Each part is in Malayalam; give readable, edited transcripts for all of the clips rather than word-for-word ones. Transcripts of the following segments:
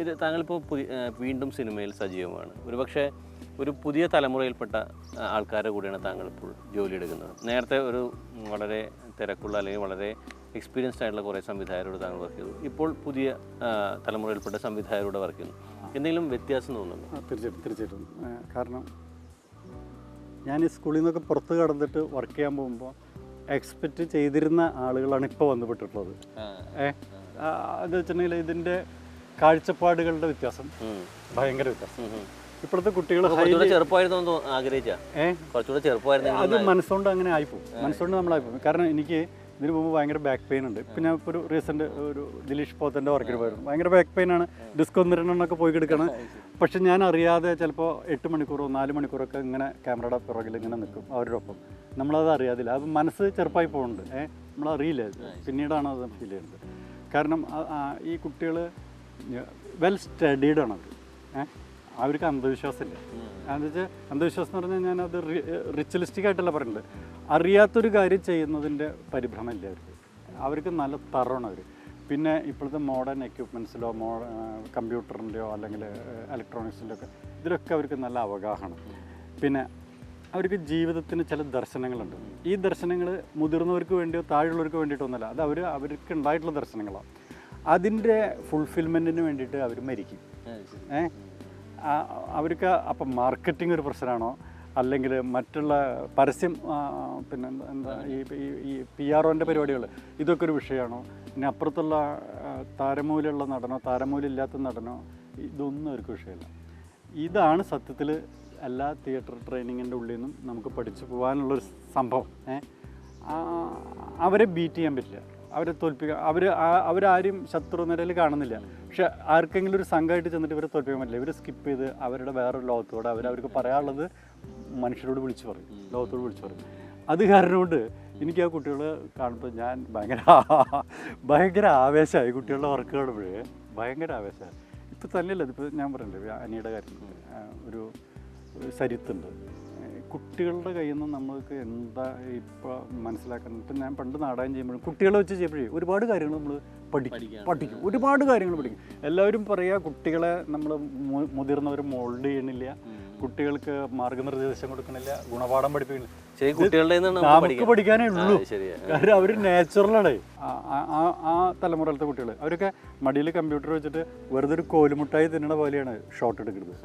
ഇത് താങ്കളിപ്പോൾ വീണ്ടും സിനിമയിൽ സജീവമാണ്. ഒരുപക്ഷെ ഒരു പുതിയ തലമുറയിൽപ്പെട്ട ആൾക്കാരുടെ കൂടെയാണ് താങ്കൾ ഇപ്പോൾ ജോലി എടുക്കുന്നത്. നേരത്തെ ഒരു വളരെ തിരക്കുള്ള അല്ലെങ്കിൽ വളരെ എക്സ്പീരിയൻസ്ഡ് ആയിട്ടുള്ള കുറേ സംവിധായകരോട് താങ്കൾ വർക്ക് ചെയ്തു. ഇപ്പോൾ പുതിയ തലമുറയിൽപ്പെട്ട സംവിധായകരോട് വർക്ക് ചെയ്യുന്നു. എന്തെങ്കിലും വ്യത്യാസം തോന്നുന്നു? തീർച്ചയായിട്ടും. കാരണം ഞാൻ ഈ സ്കൂളിൽ നിന്നൊക്കെ പുറത്ത് കടന്നിട്ട് വർക്ക് ചെയ്യാൻ പോകുമ്പോൾ എക്സ്പെക്റ്റ് ചെയ്തിരുന്ന ആളുകളാണ് ഇപ്പോൾ വന്നുപെട്ടിട്ടുള്ളത്. എന്ന് വെച്ചിട്ടുണ്ടെങ്കിൽ ഇതിൻ്റെ കാഴ്ചപ്പാടുകളുടെ വ്യത്യാസം ഭയങ്കര വ്യത്യാസം. ഇപ്പോഴത്തെ കുട്ടികൾ അത് മനസ്സുകൊണ്ട് അങ്ങനെ ആയിപ്പോവും. മനസ്സുകൊണ്ട് നമ്മളായിപ്പോവും. കാരണം എനിക്ക് ഇതിന് മുമ്പ് ഭയങ്കര ബാക്ക് പെയിൻ ഉണ്ട്. ഇപ്പം ഞാൻ ഇപ്പോൾ ഒരു റീസെൻ്റ് ഒരു ദിലീഷ് പോത്തൻ്റെ വർക്കിന് പോയിരുന്നു. ഭയങ്കര ബാക്ക് പെയിനാണ്. ഡിസ്ക് 1-2 പോയി കിടക്കണം. പക്ഷെ ഞാൻ അറിയാതെ ചിലപ്പോൾ 8 മണിക്കൂറോ 4 മണിക്കൂറൊക്കെ ഇങ്ങനെ ക്യാമറയുടെ പുറകിൽ ഇങ്ങനെ നിൽക്കും അവരുടെ ഒപ്പം. നമ്മളത് അറിയാതില്ല. അത് മനസ്സ് ചെറുപ്പായി പോകുന്നുണ്ട്. നമ്മളറിയില്ല. പിന്നീടാണ് അത് ഫീൽ ചെയ്യുന്നത്. കാരണം ഈ കുട്ടികൾ വെൽ സ്റ്റഡീഡാണ്. അവർക്ക് അന്ധവിശ്വാസമില്ല. എന്താ വെച്ചാൽ അന്ധവിശ്വാസം എന്ന് പറഞ്ഞാൽ ഞാനത് റിച്വലിസ്റ്റിക് ആയിട്ടല്ല പറയുന്നത്. അറിയാത്തൊരു കാര്യം ചെയ്യുന്നതിൻ്റെ പരിഭ്രമമില്ല അവർക്ക് നല്ല തറവാണ് അവർ. പിന്നെ ഇപ്പോഴത്തെ മോഡേൺ എക്യുപ്മെൻറ്റ്സിലോ കമ്പ്യൂട്ടറിൻ്റെയോ അല്ലെങ്കിൽ ഇലക്ട്രോണിക്സിൻ്റെ ഒക്കെ ഇതിലൊക്കെ അവർക്ക് നല്ല അവഗാഹമാണ്. പിന്നെ അവർക്ക് ജീവിതത്തിന് ചില ദർശനങ്ങളുണ്ട്. ഈ ദർശനങ്ങൾ മുതിർന്നവർക്ക് വേണ്ടിയോ താഴെയുള്ളവർക്ക് വേണ്ടിയിട്ടൊന്നുമല്ല. അത് അവർക്ക് ഉണ്ടായിട്ടുള്ള ദർശനങ്ങളാണ്. അതിൻ്റെ ഫുൾഫിൽമെൻറ്റിന് വേണ്ടിയിട്ട് അവർ മരിക്കും. അവർക്ക് അപ്പം മാർക്കറ്റിംഗ് ഒരു പ്രശ്നമാണോ അല്ലെങ്കിൽ മറ്റുള്ള പരസ്യം പിന്നെ എന്താ ഈ PR-Oൻ്റെ പരിപാടികൾ ഇതൊക്കെ ഒരു വിഷയമാണോ? ഇനി അപ്പുറത്തുള്ള താരമൂലുള്ള നടനോ താരമൂലില്ലാത്ത നടനോ ഇതൊന്നും അവർക്ക് വിഷയമില്ല. ഇതാണ് സത്യത്തിൽ എല്ലാ തിയേറ്റർ ട്രെയിനിങ്ങിൻ്റെ ഉള്ളിൽ നിന്നും നമുക്ക് പഠിച്ചു പോകാനുള്ളൊരു സംഭവം. അവരെ ബീറ്റ് ചെയ്യാൻ പറ്റില്ല, അവരെ തോൽപ്പിക്കുക. അവരാരും ശത്രുനിരയിൽ കാണുന്നില്ല. പക്ഷെ ആർക്കെങ്കിലും ഒരു സംഘമായിട്ട് ചെന്നിട്ട് ഇവരെ തോൽപ്പിക്കാൻ പറ്റില്ല. ഇവർ സ്കിപ്പ് ചെയ്ത് അവരുടെ വേറൊരു ലോകത്തോടെ അവർക്ക് പറയാനുള്ളത് മനുഷ്യരോട് വിളിച്ചു പറയും, ലോകത്തോട് വിളിച്ചു പറയും. അത് കാരണം കൊണ്ട് എനിക്ക് ആ കുട്ടികളെ കാണുമ്പോൾ ഞാൻ ഭയങ്കര ആവേശമായി. കുട്ടികളുടെ വർക്ക് കാണുമ്പോഴേ ഭയങ്കര ആവേശമായി. ഇപ്പം തന്നെയല്ല, ഇതിപ്പോൾ ഞാൻ പറയണ്ടേ അനിയുടെ കാര്യം, ഒരു സരിത്തുണ്ട്. കുട്ടികളുടെ കയ്യിൽ നിന്ന് നമ്മൾക്ക് എന്താ ഇപ്പോൾ മനസ്സിലാക്കുന്നത്. ഇപ്പം ഞാൻ പണ്ട് നാടകം ചെയ്യുമ്പോഴും കുട്ടികളെ വെച്ച് ചെയ്യുമ്പോഴേ ഒരുപാട് കാര്യങ്ങൾ നമ്മൾ പഠിക്കും. ഒരുപാട് കാര്യങ്ങൾ പഠിക്കും. എല്ലാവരും പറയുക കുട്ടികളെ നമ്മൾ മുതിർന്നവർ മോൾഡ് ചെയ്യണില്ല, കുട്ടികൾക്ക് മാർഗനിർദ്ദേശം കൊടുക്കണില്ല, ഗുണപാഠം പഠിപ്പിക്കണില്ല. നമുക്ക് പഠിക്കാനേ ഉള്ളൂ. കാരണം അവർ നാച്ചുറലാണ്. ആ തലമുറയിലത്തെ കുട്ടികൾ അവരൊക്കെ മടിയിൽ കമ്പ്യൂട്ടർ വെച്ചിട്ട് വെറുതെ ഒരു കോലുമുട്ടായി തിന്നണ പോലെയാണ് ഷോട്ട് എടുക്കുന്നത്.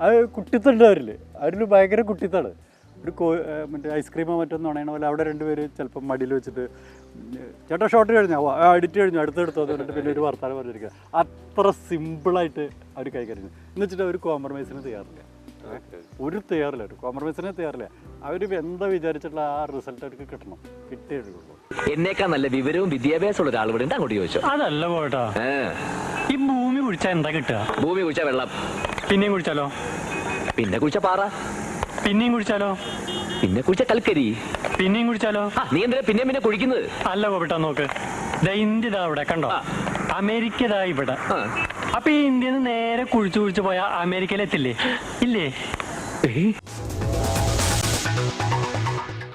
അത് കുട്ടിത്തണ്ട് അവരിൽ ഭയങ്കര കുട്ടിത്താണ്. ഒരു മറ്റേ ഐസ്ക്രീമോ മറ്റൊന്നും ഉണയണ പോലെ അവിടെ രണ്ടുപേര് ചിലപ്പോൾ മടിയിൽ വെച്ചിട്ട് ചേട്ടാ ഷോട്ട് കഴിഞ്ഞോ, എഡിറ്റ് കഴിഞ്ഞു, അടുത്തെടുത്തോ എന്ന് പറഞ്ഞിട്ട് പിന്നെ ഒരു വർത്താനം പറഞ്ഞിരിക്കുക. അത്ര സിമ്പിളായിട്ട് അവർ കൈകാര്യം എന്ന് വെച്ചിട്ട് അവർ കോംപ്രമൈസിന് തയ്യാറില്ല. ഒരു കോംപ്രമൈസിന് തയ്യാറില്ല. അവർ എന്താ വിചാരിച്ചിട്ടുള്ള ആ റിസൾട്ട് അവർക്ക് കിട്ടണം, കിട്ടേ ഉള്ളൂ. എന്നേക്കാൾ നല്ല വിവരവും വിദ്യാഭ്യാസമുള്ള ഒരാൾ ഇവിടെ ഉണ്ട്, അങ്ങോട്ട് ചോദിച്ചു. അതല്ല പോട്ടാ, ഈ ഭൂമി കുഴിച്ചാൽ എന്താ കിട്ടുക? ഭൂമി കുഴിച്ചാൽ വെള്ളം. പിന്നെയും കുഴിച്ചാലോ? പിന്നെ കുഴിച്ച പാറ. പിന്നെയും കുഴിച്ചാലോ? പിന്നെ കുഴിച്ച കൽക്കരി. പിന്നെയും കുഴിച്ചാലോ? നീ എന്തിനാ പിന്നെ കുഴിക്കുന്നത്? അല്ല പോട്ടാ, നോക്ക്, ഇന്ത്യ ഇതാ ഇവിടെ കണ്ടോ, അമേരിക്ക ഇതാ ഇവിടെ. അപ്പൊ ഈ ഇന്ത്യയിൽ നിന്ന് നേരെ കുഴിച്ചു പോയാൽ അമേരിക്കയിലെത്തില്ലേ? ഇല്ലേ?